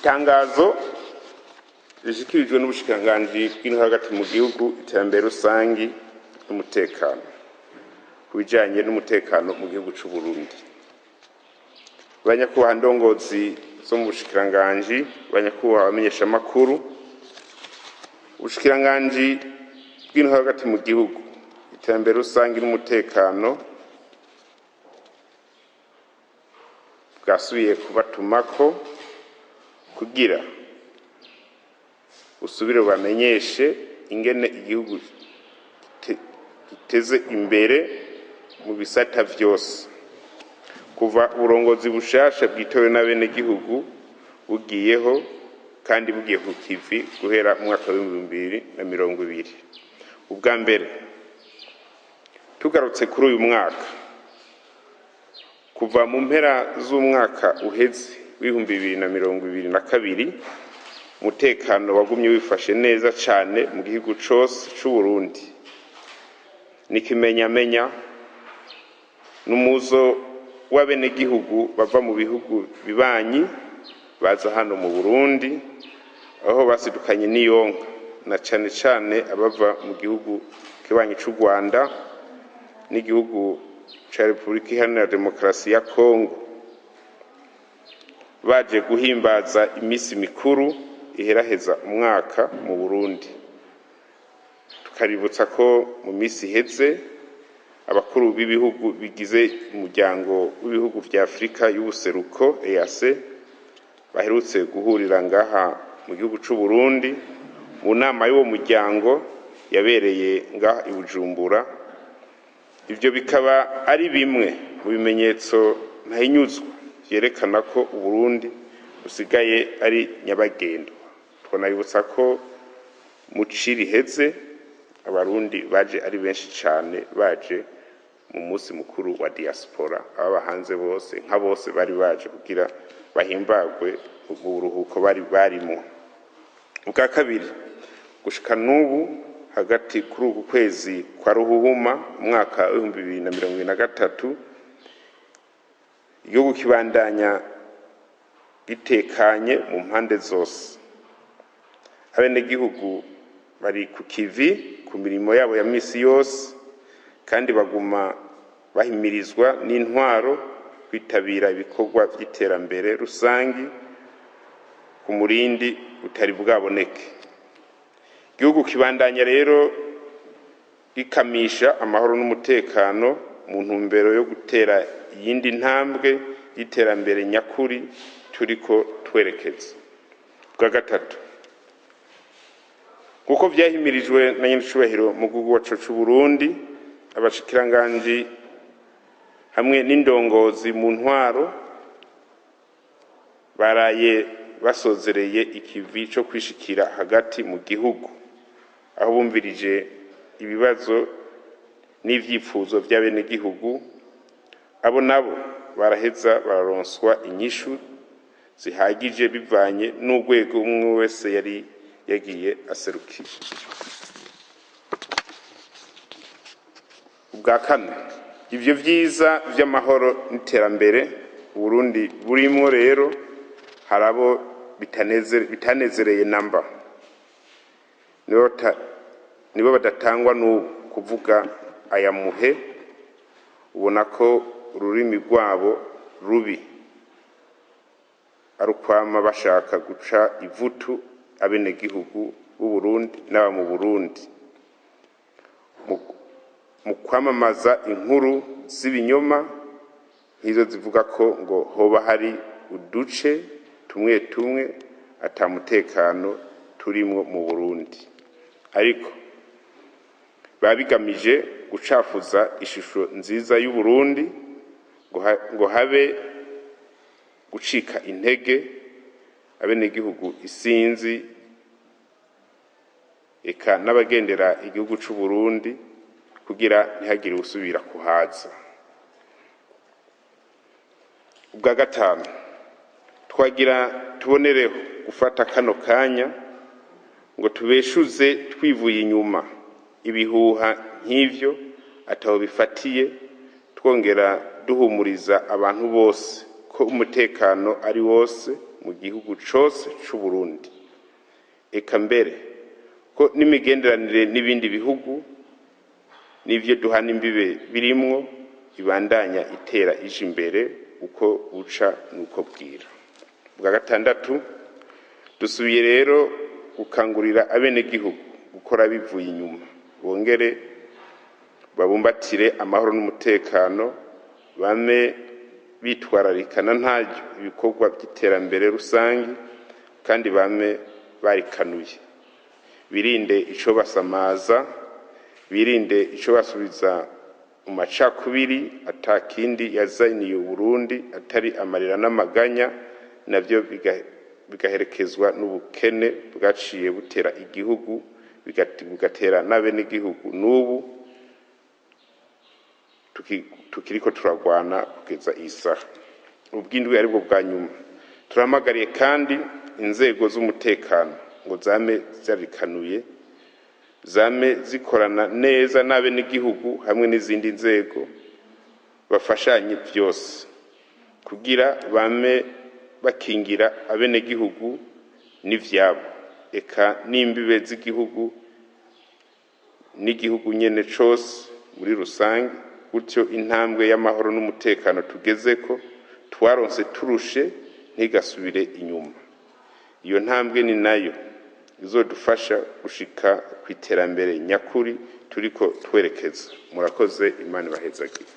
Itangazo rishikirijwe n'ubushikiranganji bw'intwaro hagati mu gihugu, iterambere rusangi n'umutekano, kubijanye n'umutekano mu gihugu c'u Burundi. Banyakubahwa ndongozi zo mu bushikiranganji, banyakubahwa abamenyesha makuru, ubushikiranganji bw'intwaro hagati mu gihugu, iterambere rusangi n'umutekano bwasubiye kubatumako kugira usubire bamenyeshe ingene igihugu giteze imbere mu bisata vyose, kuva uburongozi bushasha bwitowe n'abene gihugu bugiyeho kandi bugiye ku kivi guhera mu mwaka wa 2020. Ubwa mbere tugarutse kuri uyu mwaka, kuva mu mpera z'umwaka uheze w'2022 umutekano wagumye wifashe neza cane mu gihugu cose c'u Burundi. Nikimenyamenya n'umuzo w'abene gihugu bava mu bihugu bibanyi baza hano mu Burundi, aho basidukanye n'iyonka na cane cane abava mu gihugu kibanyi c'u Rwanda n'igihugu ca Republika Iharanira Demokarasi ya Kongo, baje guhimbaza imisi mikuru iheraheza umwaka mu Burundi. Tukaributsa ko mu misi iheze abakuru b'ibihugu bigize umuryango w'ibihugu vya Afrika y'ubuseruko EAC baherutse guhurira ngaha mu gihugu c'u Burundi mu nama y'uwo muryango yabereye ngaha i Bujumbura. Ivyo bikaba ari bimwe mu bimenyetso ntahinyuzwa vyerekana ko Uburundi busigaye ari nyabagendwa. Twanabibutsa ko mu ciri heze abarundi baje ari benshi cane, baje mu musi mukuru wa diaspora, aba hanze bose nka bose bari baje kugira bahimbagwe mu buruhuko bari barimo. Ubwa kabiri, gushika n'ubu hagati kuri uku kwezi kwa Ruhuhuma umwaka wa 2023 igihugu kibandanya gitekanye mu mpande zose. Abene gihugu bari ku kivi ku mirimo yabo ya misi yose, kandi baguma bahimirizwa n'intwaro kwitabira ibikorwa vy'iterambere rusangi ku murindi utari bwaboneke. Igihugu kibandanya rero gikamisha amahoro n'umutekano mu ntumbero yo gutera iyindi ntambwe y'iterambere nyakuri turiko twerekeza. Bwa gatatu, kuko vyahimirijwe na nyenicubahiro mu gihugu wacu c'u Burundi, abashikiranganji hamwe n'indongozi mu ntwaro baraye basozereye ikivi co kwishikira hagati mu gihugu, aho bumvirije ibibazo n'ivyifuzo vy'abene gihugu. Abo nabo baraheza bararonswa inyishu zihagije bivanye n'urwego umwe wese yari yagiye aserukira. Ubwa kane, ivyo vyiza vy'amahoro n'iterambere Burundi burimwo rero harabo bitanezereye namba, nibo badatangwa n'ubu kuvuga aya muhe, ubona ko ururimi rwabo rubi arukwama bashaka guca ivutu abene gihugu b'u Burundi n'aba mu Burundi mu kwamamaza inkuru z'ibinyoma nk'izo zivuga ko ngo hoba hari uduce tumwe tumwe ata mutekano turimwo mu Burundi, ariko babigamije gucafuza ishusho nziza y'u Burundi ngo habe gucika intege abene gihugu isinzi eka n'abagendera igihugu c'u Burundi kugira ntihagire usubira kuhaza. Ubwa gatanu, twagira tubonereho gufata kano kanya ngo tubeshuze twivuye inyuma ibihuha nk'ivyo ataho bifatiye, twongera duhumuriza abantu bose ko umutekano ari wose mu gihugu cose c'u Burundi, eka mbere ko n'imigenderanire n'ibindi bihugu n'ivyo duhana imbibe birimwo ibandanya itera ije imbere uko buca nuko bwira. Bwa gatandatu, dusubiye rero gukangurira abenegihugu gukora bivuye inyuma, bongere babumbatire amahoro n'umutekano, bame bitwararikana ntaryo ibikorwa by'iterambere rusangi, kandi bame barikanuye, birinde ico basamaza, birinde ico basubiza mu macakubiri atakindi yazaniye Burundi atari amarira n'amaganya, navyo bigaherekezwa n'ubukene bwaciye butera igihugu, bigatera n'abenegihugu n'ubu tukiriko turagwana kugeza isaha. Ubwindwi aribwo bwa nyuma, turahamagariye kandi inzego z'umutekano ngo zame zarikanuye, zame zikorana neza n'abenegihugu hamwe n'izindi nzego bafashanye byose, kugira bame bakingira abenegihugu n'ivyabo, eka n'imbibe z'igihugu n'igihugu nyene cose muri rusange, gutyo intambwe y'amahoro n'umutekano tugezeko twaronse turushe ntigasubire inyuma. Iyo ntambwe ni nayo izodufasha gushika kw'iterambere nyakuri turiko twerekeza. Murakoze, Imana ibahezagire.